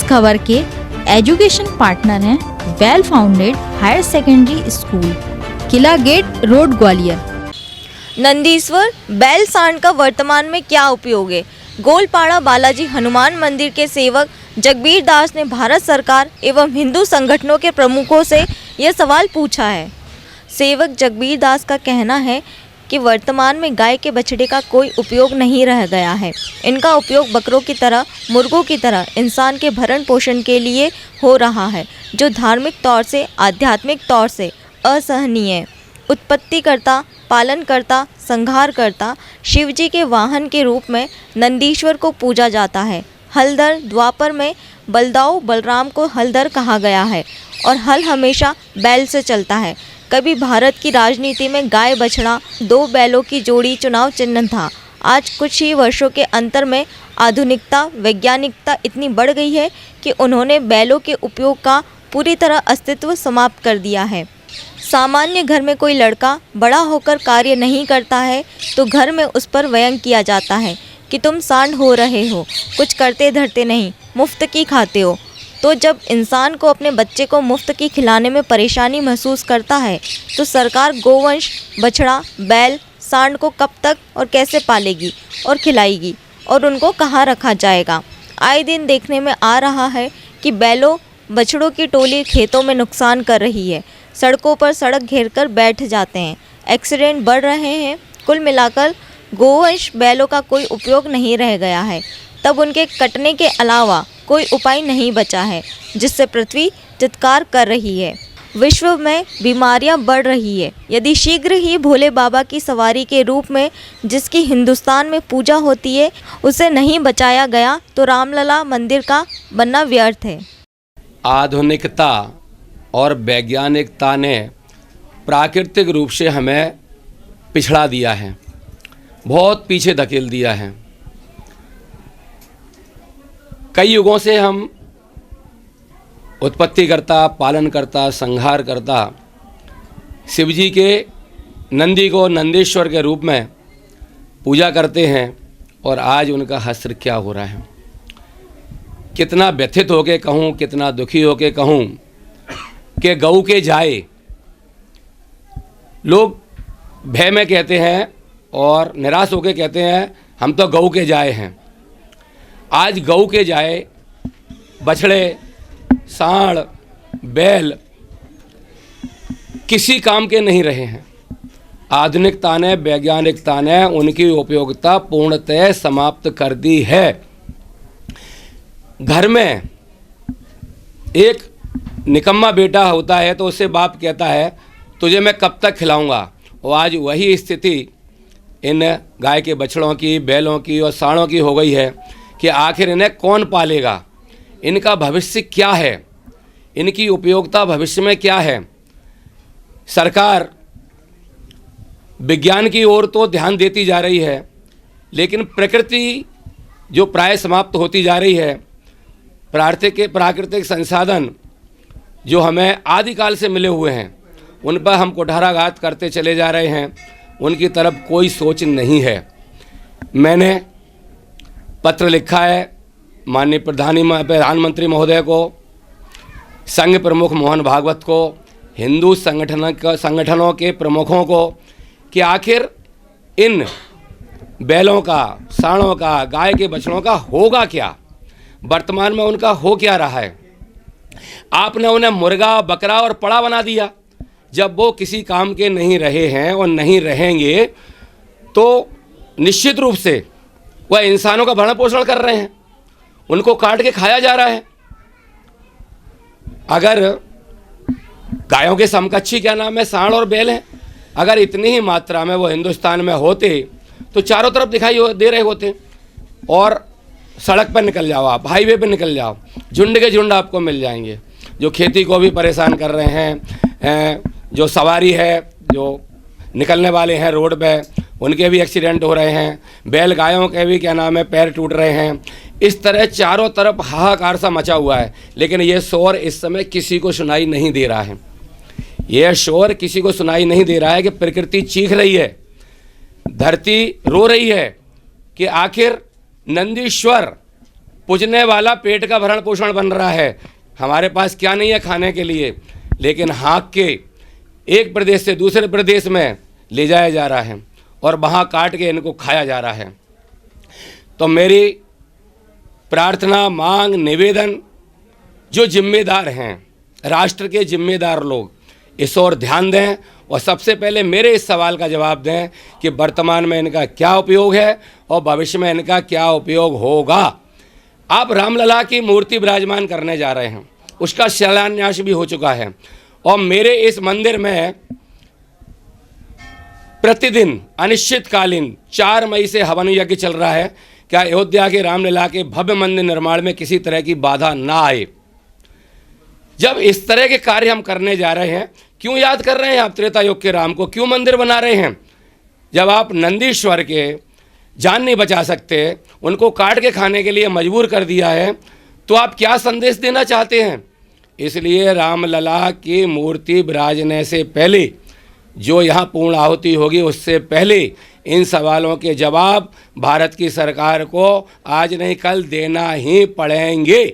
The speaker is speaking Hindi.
इस खबर के एजुकेशन पार्टनर हैं well founded higher secondary school, किला गेट रोड, ग्वालियर। नंदीश्वर बैल सांड का वर्तमान में क्या उपयोग है? गोलपाड़ा बालाजी हनुमान मंदिर के सेवक जगबीर दास ने भारत सरकार एवं हिंदू संगठनों के प्रमुखों से यह सवाल पूछा है। सेवक जगबीर दास का कहना है कि वर्तमान में गाय के बछड़े का कोई उपयोग नहीं रह गया है। इनका उपयोग बकरों की तरह, मुर्गों की तरह इंसान के भरण पोषण के लिए हो रहा है, जो धार्मिक तौर से, आध्यात्मिक तौर से असहनीय है। उत्पत्तिकर्ता, पालनकर्ता, संहारकर्ता शिवजी के वाहन के रूप में नंदीश्वर को पूजा जाता है। हलधर द्वापर में बलदाऊ बलराम को हलधर कहा गया है और हल हमेशा बैल से चलता है। कभी भारत की राजनीति में गाय बछड़ा, दो बैलों की जोड़ी चुनाव चिन्ह था। आज कुछ ही वर्षों के अंतर में आधुनिकता, वैज्ञानिकता इतनी बढ़ गई है कि उन्होंने बैलों के उपयोग का पूरी तरह अस्तित्व समाप्त कर दिया है। सामान्य घर में कोई लड़का बड़ा होकर कार्य नहीं करता है तो घर में उस पर व्यंग किया जाता है कि तुम सांड हो रहे हो, कुछ करते धरते नहीं, मुफ्त की खाते हो। तो जब इंसान को अपने बच्चे को मुफ्त की खिलाने में परेशानी महसूस करता है तो सरकार गोवंश, बछड़ा, बैल, सांड को कब तक और कैसे पालेगी और खिलाएगी और उनको कहाँ रखा जाएगा? आए दिन देखने में आ रहा है कि बैलों, बछड़ों की टोली खेतों में नुकसान कर रही है। सड़कों पर सड़क घेरकर बैठ जाते हैं। एक्सीडेंट बढ़ रहे हैं। कुल मिलाकर गोवंश बैलों का कोई उपयोग नहीं रह गया है। तब उनके कटने के अलावा कोई उपाय नहीं बचा है, जिससे पृथ्वी चित्कार कर रही है। विश्व में बीमारियां बढ़ रही है। यदि शीघ्र ही भोले बाबा की सवारी के रूप में जिसकी हिंदुस्तान में पूजा होती है उसे नहीं बचाया गया तो रामलला मंदिर का बनना व्यर्थ है। आधुनिकता और वैज्ञानिकता ने प्राकृतिक रूप से हमें पिछड़ा दिया है, बहुत पीछे धकेल दिया है। कई युगों से हम उत्पत्तिकर्ता, पालनकर्ता, संहारकर्ता शिवजी के नंदी को नंदीश्वर के रूप में पूजा करते हैं और आज उनका हश्र क्या हो रहा है। कितना व्यथित होके कहूँ, कितना दुखी होके कहूँ कि गऊ के जाए, लोग भय में कहते हैं और निराश होके कहते हैं हम तो गऊ के जाए हैं। आज गऊ के जाए, बछड़े, सांड, बैल किसी काम के नहीं रहे हैं। आधुनिकता ने, वैज्ञानिकता ने उनकी उपयोगिता पूर्णतः समाप्त कर दी है। घर में एक निकम्मा बेटा होता है तो उससे बाप कहता है तुझे मैं कब तक खिलाऊंगा। और आज वही स्थिति इन गाय के बछड़ों की, बैलों की और सांडों की हो गई है कि आखिर इन्हें कौन पालेगा, इनका भविष्य क्या है, इनकी उपयोगिता भविष्य में क्या है। सरकार विज्ञान की ओर तो ध्यान देती जा रही है, लेकिन प्रकृति जो प्राय समाप्त होती जा रही है, प्राकृतिक संसाधन जो हमें आदिकाल से मिले हुए हैं उन पर हम कुठाराघात करते चले जा रहे हैं। उनकी तरफ कोई सोच नहीं है। मैंने पत्र लिखा है माननीय प्रधानमंत्री महोदय को, संघ प्रमुख मोहन भागवत को, हिंदू संगठनों के प्रमुखों को कि आखिर इन बैलों का, सांडों का, गाय के बछड़ों का होगा क्या, वर्तमान में उनका हो क्या रहा है। आपने उन्हें मुर्गा, बकरा और पड़ा बना दिया। जब वो किसी काम के नहीं रहे हैं और नहीं रहेंगे तो निश्चित रूप से वह इंसानों का भरण पोषण कर रहे हैं, उनको काट के खाया जा रहा है। अगर गायों के समकक्षी क्या नाम है, सांड और बैल हैं, अगर इतनी ही मात्रा में वो हिंदुस्तान में होते तो चारों तरफ दिखाई दे रहे होते। और सड़क पर निकल जाओ, आप हाईवे पर निकल जाओ, झुंड के झुंड आपको मिल जाएंगे, जो खेती को भी परेशान कर रहे हैं। जो सवारी है, जो निकलने वाले हैं रोड पे, उनके भी एक्सीडेंट हो रहे हैं। बैल गायों के भी क्या नाम है पैर टूट रहे हैं। इस तरह चारों तरफ हाहाकार सा मचा हुआ है, लेकिन ये शोर इस समय किसी को सुनाई नहीं दे रहा है। यह शोर किसी को सुनाई नहीं दे रहा है कि प्रकृति चीख रही है, धरती रो रही है कि आखिर नंदीश्वर पूजने वाला पेट का भरण पोषण बन रहा है। हमारे पास क्या नहीं है खाने के लिए, लेकिन हाँक के एक प्रदेश से दूसरे प्रदेश में ले जाया जा रहा है और वहाँ काट के इनको खाया जा रहा है। तो मेरी प्रार्थना, मांग, निवेदन, जो जिम्मेदार हैं, राष्ट्र के जिम्मेदार लोग, इस ओर ध्यान दें और सबसे पहले मेरे इस सवाल का जवाब दें कि वर्तमान में इनका क्या उपयोग है और भविष्य में इनका क्या उपयोग होगा। आप रामलला की मूर्ति विराजमान करने जा रहे हैं, उसका शिलान्यास भी हो चुका है और मेरे इस मंदिर में प्रतिदिन अनिश्चितकालीन 4 मई से हवन यज्ञ चल रहा है। क्या अयोध्या के रामलला के भव्य मंदिर निर्माण में किसी तरह की बाधा ना आए। जब इस तरह के कार्य हम करने जा रहे हैं, क्यों याद कर रहे हैं आप त्रेता युग के राम को, क्यों मंदिर बना रहे हैं? जब आप नंदीश्वर के जान नहीं बचा सकते, उनको काट के खाने के लिए मजबूर कर दिया है, तो आप क्या संदेश देना चाहते हैं? इसलिए रामलला की मूर्ति विराजने से पहले, जो यहाँ पूर्ण आहुति होगी, उससे पहले इन सवालों के जवाब भारत की सरकार को आज नहीं कल देना ही पड़ेंगे।